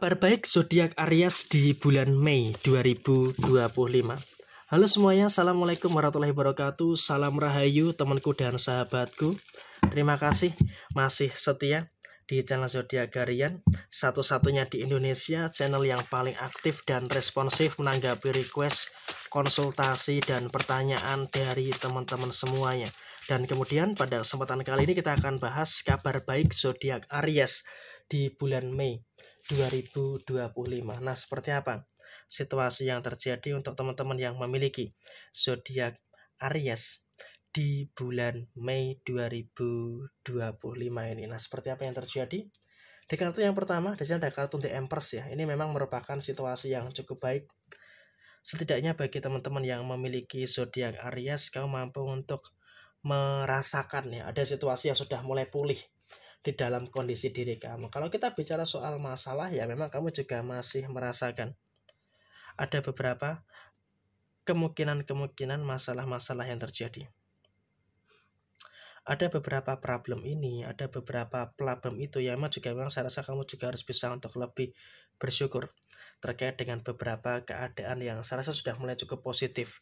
Kabar baik zodiak Aries di bulan Mei 2025. Halo semuanya, assalamualaikum warahmatullahi wabarakatuh. Salam rahayu temanku dan sahabatku. Terima kasih masih setia di channel zodiak Harian, satu-satunya di Indonesia channel yang paling aktif dan responsif menanggapi request, konsultasi dan pertanyaan dari teman-teman semuanya. Dan kemudian pada kesempatan kali ini kita akan bahas kabar baik zodiak Aries di bulan Mei 2025. Nah, seperti apa situasi yang terjadi untuk teman-teman yang memiliki zodiak Aries di bulan Mei 2025 ini? Nah, seperti apa yang terjadi? Di kartu yang pertama, di sini ada kartu The Empress ya. Ini memang merupakan situasi yang cukup baik. Setidaknya bagi teman-teman yang memiliki zodiak Aries, kamu mampu untuk merasakan ya, ada situasi yang sudah mulai pulih di dalam kondisi diri kamu. Kalau kita bicara soal masalah ya memang kamu juga masih merasakan ada beberapa kemungkinan masalah-masalah yang terjadi. Ada beberapa problem ini, ada beberapa problem itu ya memang saya rasa kamu juga harus bisa untuk lebih bersyukur terkait dengan beberapa keadaan yang saya rasa sudah mulai cukup positif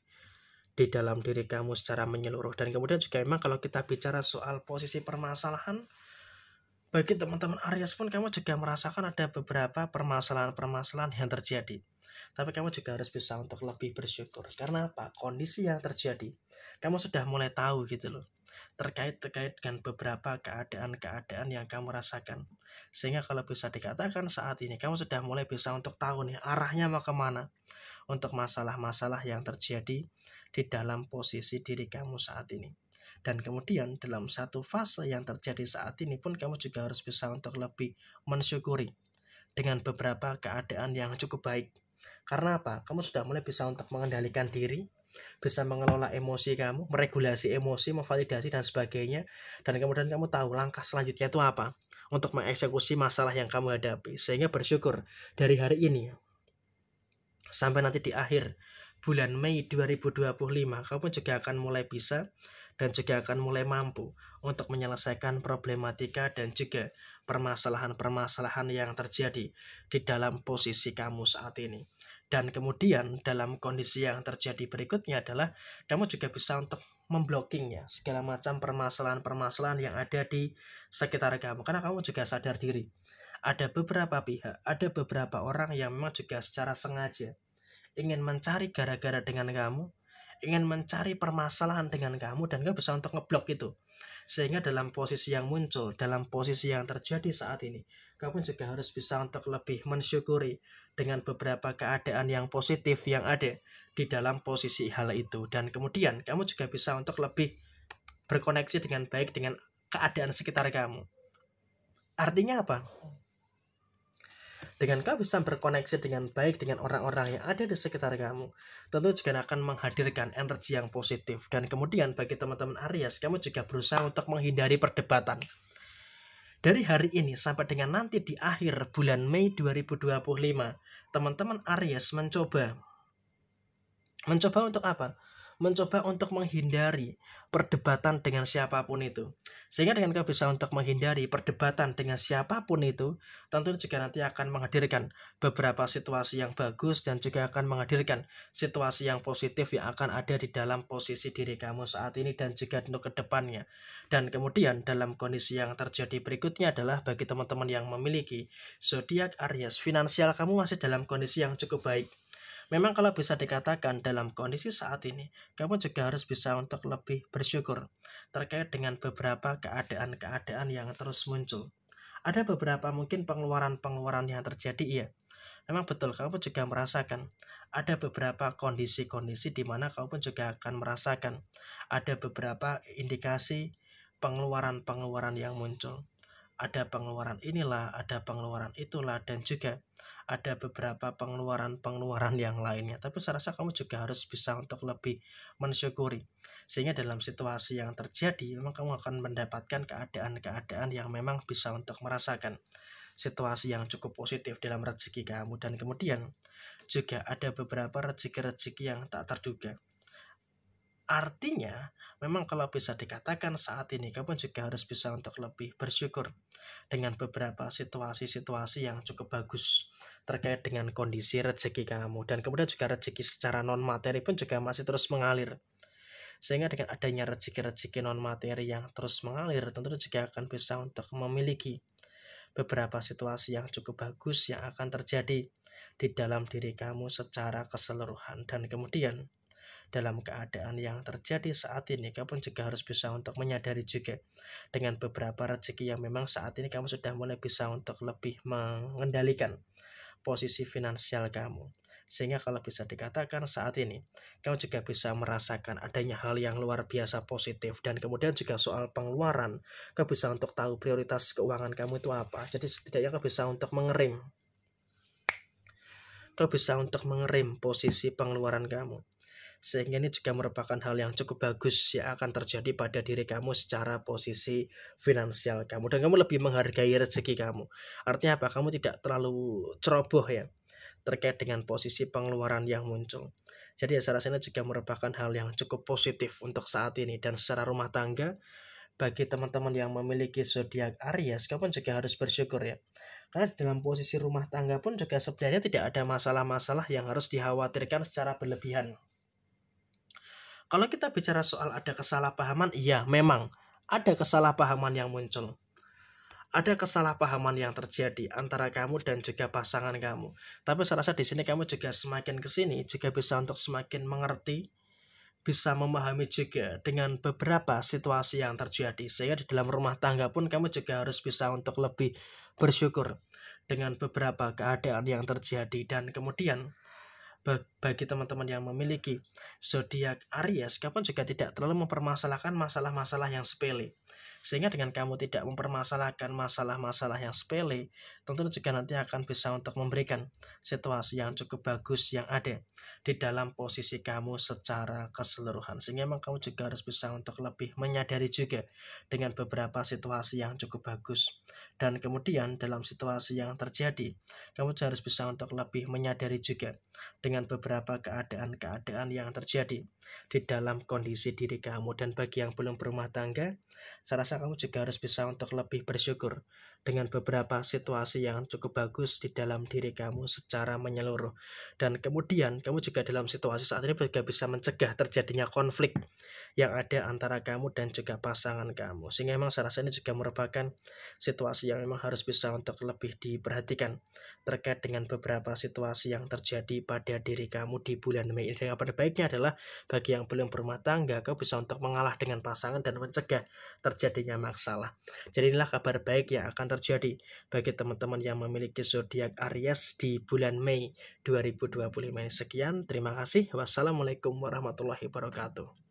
di dalam diri kamu secara menyeluruh. Dan kemudian juga memang kalau kita bicara soal posisi permasalahan, bagi teman-teman Aries pun kamu juga merasakan ada beberapa permasalahan-permasalahan yang terjadi. Tapi kamu juga harus bisa untuk lebih bersyukur. Karena apa? Kondisi yang terjadi, kamu sudah mulai tahu gitu loh. Terkait dengan beberapa keadaan-keadaan yang kamu rasakan. Sehingga kalau bisa dikatakan saat ini kamu sudah mulai bisa untuk tahu nih arahnya mau kemana. Untuk masalah-masalah yang terjadi di dalam posisi diri kamu saat ini. Dan kemudian dalam satu fase yang terjadi saat ini pun kamu juga harus bisa untuk lebih mensyukuri dengan beberapa keadaan yang cukup baik. Karena apa? Kamu sudah mulai bisa untuk mengendalikan diri, bisa mengelola emosi kamu, meregulasi emosi, memvalidasi dan sebagainya. Dan kemudian kamu tahu langkah selanjutnya itu apa untuk mengeksekusi masalah yang kamu hadapi. Sehingga bersyukur dari hari ini sampai nanti di akhir bulan Mei 2025 kamu juga akan mulai bisa dan juga akan mulai mampu untuk menyelesaikan problematika dan juga permasalahan-permasalahan yang terjadi di dalam posisi kamu saat ini. Dan kemudian dalam kondisi yang terjadi berikutnya adalah kamu juga bisa untuk memblokingnya segala macam permasalahan-permasalahan yang ada di sekitar kamu. Karena kamu juga sadar diri ada beberapa pihak, ada beberapa orang yang memang juga secara sengaja ingin mencari gara-gara dengan kamu, ingin mencari permasalahan dengan kamu, dan kamu bisa untuk ngeblok itu. Sehingga dalam posisi yang muncul, dalam posisi yang terjadi saat ini, kamu juga harus bisa untuk lebih mensyukuri dengan beberapa keadaan yang positif yang ada di dalam posisi hal itu. Dan kemudian kamu juga bisa untuk lebih berkoneksi dengan baik dengan keadaan sekitar kamu. Artinya apa? Dengan kamu bisa berkoneksi dengan baik dengan orang-orang yang ada di sekitar kamu, tentu juga akan menghadirkan energi yang positif. Dan kemudian bagi teman-teman Aries, kamu juga berusaha untuk menghindari perdebatan. Dari hari ini sampai dengan nanti di akhir bulan Mei 2025, teman-teman Aries mencoba untuk apa? Mencoba untuk menghindari perdebatan dengan siapapun itu. Sehingga dengan kamu bisa untuk menghindari perdebatan dengan siapapun itu, tentu juga nanti akan menghadirkan beberapa situasi yang bagus dan juga akan menghadirkan situasi yang positif yang akan ada di dalam posisi diri kamu saat ini dan juga untuk kedepannya. Dan kemudian dalam kondisi yang terjadi berikutnya adalah bagi teman-teman yang memiliki zodiak Aries, finansial kamu masih dalam kondisi yang cukup baik. Memang kalau bisa dikatakan dalam kondisi saat ini, kamu juga harus bisa untuk lebih bersyukur terkait dengan beberapa keadaan-keadaan yang terus muncul. Ada beberapa mungkin pengeluaran-pengeluaran yang terjadi, iya. Memang betul, kamu juga merasakan ada beberapa kondisi-kondisi di mana kamu pun juga akan merasakan ada beberapa indikasi pengeluaran-pengeluaran yang muncul. Ada pengeluaran inilah, ada pengeluaran itulah, dan juga ada beberapa pengeluaran-pengeluaran yang lainnya. Tapi saya rasa kamu juga harus bisa untuk lebih mensyukuri. Sehingga dalam situasi yang terjadi, memang kamu akan mendapatkan keadaan-keadaan yang memang bisa untuk merasakan situasi yang cukup positif dalam rezeki kamu. Dan kemudian juga ada beberapa rezeki-rezeki yang tak terduga. Artinya, memang kalau bisa dikatakan saat ini kamu juga harus bisa untuk lebih bersyukur dengan beberapa situasi-situasi yang cukup bagus. terkait dengan kondisi rezeki kamu, dan kemudian juga rezeki secara non materi pun juga masih terus mengalir. Sehingga dengan adanya rezeki-rezeki non materi yang terus mengalir, tentu juga akan bisa untuk memiliki beberapa situasi yang cukup bagus yang akan terjadi di dalam diri kamu secara keseluruhan. Dan kemudian dalam keadaan yang terjadi saat ini, kamu juga harus bisa untuk menyadari juga dengan beberapa rezeki yang memang saat ini kamu sudah mulai bisa untuk lebih mengendalikan posisi finansial kamu. Sehingga kalau bisa dikatakan saat ini, kamu juga bisa merasakan adanya hal yang luar biasa positif. Dan kemudian juga soal pengeluaran, kamu bisa untuk tahu prioritas keuangan kamu itu apa. Jadi setidaknya kamu bisa untuk mengerim posisi pengeluaran kamu. Sehingga ini juga merupakan hal yang cukup bagus yang akan terjadi pada diri kamu secara posisi finansial kamu, dan kamu lebih menghargai rezeki kamu. Artinya apa? Kamu tidak terlalu ceroboh ya terkait dengan posisi pengeluaran yang muncul. Jadi saya rasa ini juga merupakan hal yang cukup positif untuk saat ini. Dan secara rumah tangga, bagi teman-teman yang memiliki zodiak Aries, kamu juga harus bersyukur ya. Karena dalam posisi rumah tangga pun juga sebenarnya tidak ada masalah-masalah yang harus dikhawatirkan secara berlebihan. Kalau kita bicara soal ada kesalahpahaman, iya memang ada kesalahpahaman yang muncul. Ada kesalahpahaman yang terjadi antara kamu dan juga pasangan kamu. Tapi saya rasa di sini kamu juga semakin kesini juga bisa untuk semakin mengerti, bisa memahami juga dengan beberapa situasi yang terjadi. Sehingga di dalam rumah tangga pun kamu juga harus bisa untuk lebih bersyukur dengan beberapa keadaan yang terjadi. Dan kemudian bagi teman-teman yang memiliki zodiak Aries, kamu juga tidak terlalu mempermasalahkan masalah-masalah yang sepele. Sehingga dengan kamu tidak mempermasalahkan masalah-masalah yang sepele, tentu juga nanti akan bisa untuk memberikan situasi yang cukup bagus yang ada di dalam posisi kamu secara keseluruhan. Sehingga memang kamu juga harus bisa untuk lebih menyadari juga dengan beberapa situasi yang cukup bagus. Dan kemudian dalam situasi yang terjadi, kamu juga harus bisa untuk lebih menyadari juga dengan beberapa keadaan-keadaan yang terjadi di dalam kondisi diri kamu. Dan bagi yang belum berumah tangga, saya rasa kamu juga harus bisa untuk lebih bersyukur dengan beberapa situasi yang cukup bagus di dalam diri kamu secara menyeluruh. Dan kemudian kamu juga dalam situasi saat ini juga bisa mencegah terjadinya konflik yang ada antara kamu dan juga pasangan kamu. Sehingga memang saya rasa ini juga merupakan situasi yang memang harus bisa untuk lebih diperhatikan terkait dengan beberapa situasi yang terjadi pada diri kamu di bulan Mei. Dan yang baiknya adalah bagi yang belum berumah tangga, kau bisa untuk mengalah dengan pasangan dan mencegah terjadinya masalah. Jadi inilah kabar baik yang akan terjadi bagi teman-teman yang memiliki zodiak Aries di bulan Mei 2025. Sekian, terima kasih. Wassalamualaikum warahmatullahi wabarakatuh.